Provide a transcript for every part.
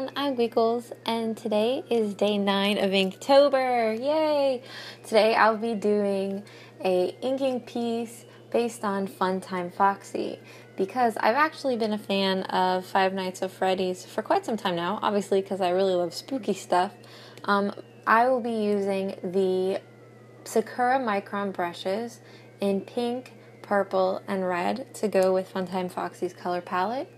everyone, I'm Gweakles, and today is day 9 of Inktober. Yay! Today I'll be doing a inking piece based on Funtime Foxy, because I've actually been a fan of Five Nights at Freddy's for quite some time now, obviously because I really love spooky stuff. I will be using the Sakura Micron brushes in pink, purple, and red to go with Funtime Foxy's color palette.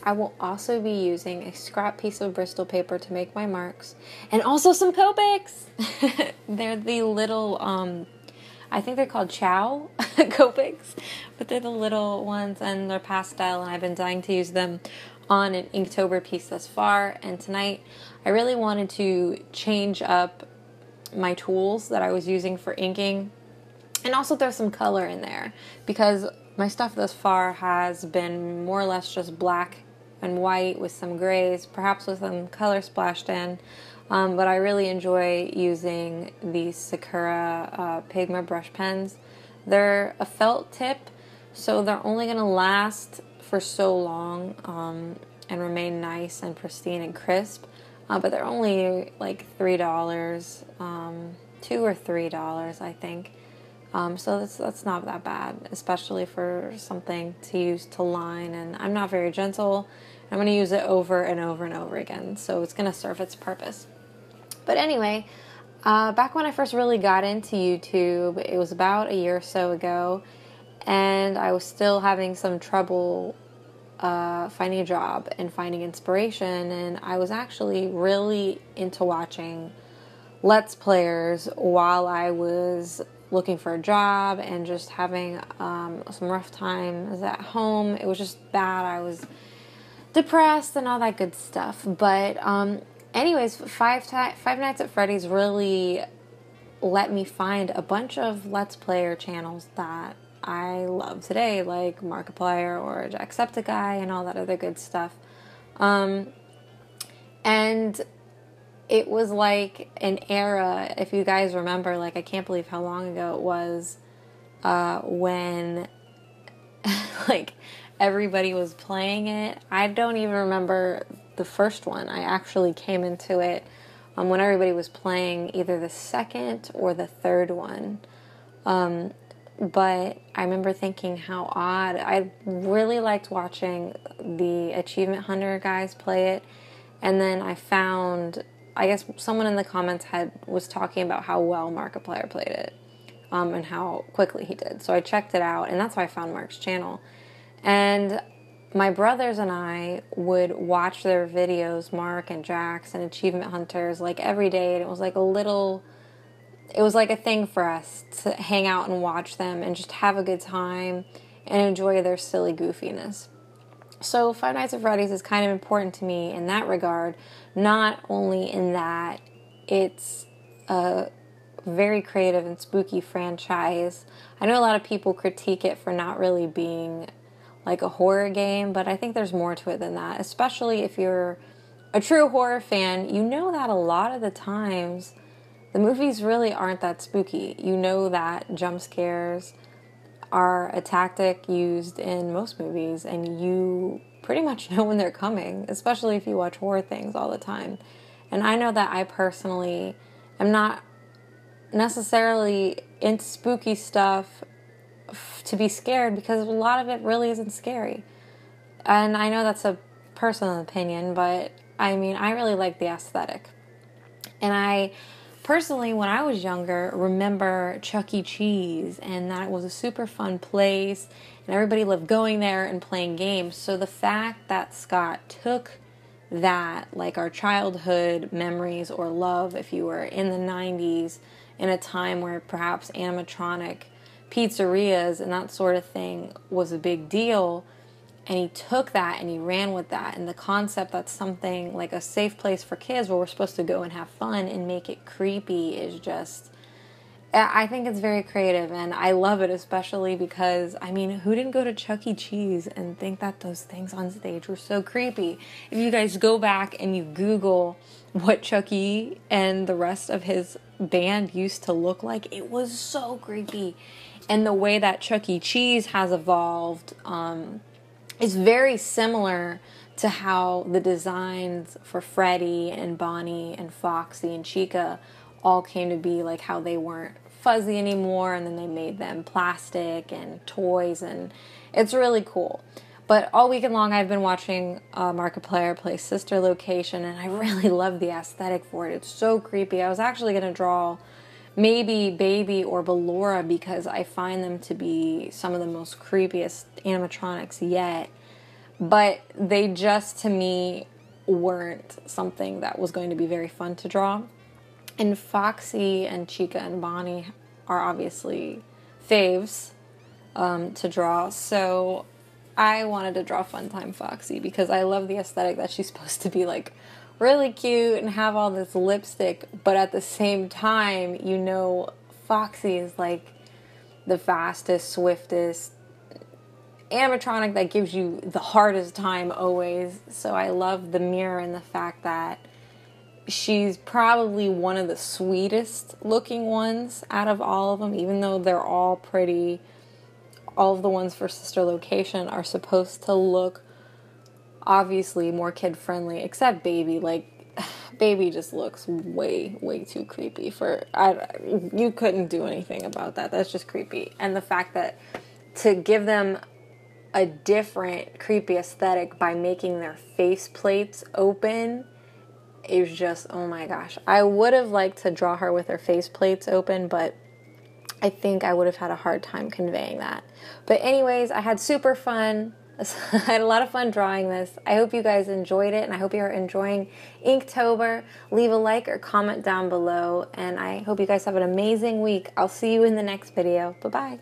I will also be using a scrap piece of Bristol paper to make my marks, and also some Copics. They're the little, I think they're called Ciao Copics, but they're the little ones, and they're pastel, and I've been dying to use them on an Inktober piece thus far. And tonight, I really wanted to change up my tools that I was using for inking, and also throw some color in there, because my stuff thus far has been more or less just black and white with some grays, perhaps with some color splashed in. But I really enjoy using these Sakura Pigma brush pens. They're a felt tip, so they're only going to last for so long and remain nice and pristine and crisp. But they're only like $3, $2 or $3, I think. So that's not that bad, especially for something to use to line, and I'm not very gentle. I'm going to use it over and over and over again, so it's going to serve its purpose. But anyway, back when I first really got into YouTube, it was about a year or so ago, and I was still having some trouble finding a job and finding inspiration, and I was actually really into watching Let's Players while I was looking for a job and just having some rough times at home. It was just bad. I was depressed and all that good stuff. But anyways, Five Nights at Freddy's really let me find a bunch of Let's Player channels that I love today, like Markiplier or Jacksepticeye and all that other good stuff. And it was like an era, if you guys remember, like I can't believe how long ago it was when like everybody was playing it. I don't even remember the first one. I actually came into it when everybody was playing either the second or the third one. But I remember thinking how odd. I really liked watching the Achievement Hunter guys play it, and then I found, I guess someone in the comments was talking about how well Markiplier played it, and how quickly he did. So I checked it out, and that's how I found Mark's channel. And my brothers and I would watch their videos, Mark and Jax and Achievement Hunters, like every day, and it was like a thing for us to hang out and watch them and just have a good time and enjoy their silly goofiness. So Five Nights at Freddy's is kind of important to me in that regard, not only in that it's a very creative and spooky franchise. I know a lot of people critique it for not really being like a horror game, but I think there's more to it than that, especially if you're a true horror fan. You know that a lot of the times the movies really aren't that spooky. You know that jump scares are a tactic used in most movies, and you pretty much know when they're coming, especially if you watch horror things all the time. And I know that I personally am not necessarily into spooky stuff to be scared, because a lot of it really isn't scary. And I know that's a personal opinion, but I mean, I really like the aesthetic. And I personally, when I was younger, remember Chuck E. Cheese, and that was a super fun place, and everybody loved going there and playing games. So the fact that Scott took that, like our childhood memories or love, if you were in the 90s, in a time where perhaps animatronic pizzerias and that sort of thing was a big deal, and he took that and he ran with that, and the concept that something like a safe place for kids where we're supposed to go and have fun and make it creepy is just, I think it's very creative, and I love it, especially because, I mean, who didn't go to Chuck E. Cheese and think that those things on stage were so creepy? If you guys go back and you Google what Chuck E. and the rest of his band used to look like, it was so creepy. And the way that Chuck E. Cheese has evolved is very similar to how the designs for Freddie and Bonnie and Foxy and Chica all came to be, like how they weren't fuzzy anymore, and then they made them plastic and toys, and it's really cool. But all weekend long I've been watching Markiplier play Sister Location, and I really love the aesthetic for it. It's so creepy. I was actually going to draw maybe Baby or Ballora because I find them to be some of the most creepiest animatronics yet. But they just, to me, weren't something that was going to be very fun to draw. And Foxy and Chica and Bonnie are obviously faves to draw. So I wanted to draw Funtime Foxy because I love the aesthetic that she's supposed to be like really cute and have all this lipstick. But at the same time, you know, Foxy is like the fastest, swiftest animatronic that gives you the hardest time always. So I love the mirror and the fact that she's probably one of the sweetest looking ones out of all of them, even though they're all pretty. All of the ones for Sister Location are supposed to look obviously more kid friendly, except Baby. Like, Baby just looks way too creepy for, you couldn't do anything about that. That's just creepy. And the fact that to give them a different creepy aesthetic by making their face plates open is just, oh my gosh. I would have liked to draw her with her face plates open, but I think I would have had a hard time conveying that. But anyways, I had super fun. I had a lot of fun drawing this. I hope you guys enjoyed it, and I hope you're enjoying Inktober. Leave a like or comment down below, and I hope you guys have an amazing week. I'll see you in the next video. Bye-bye.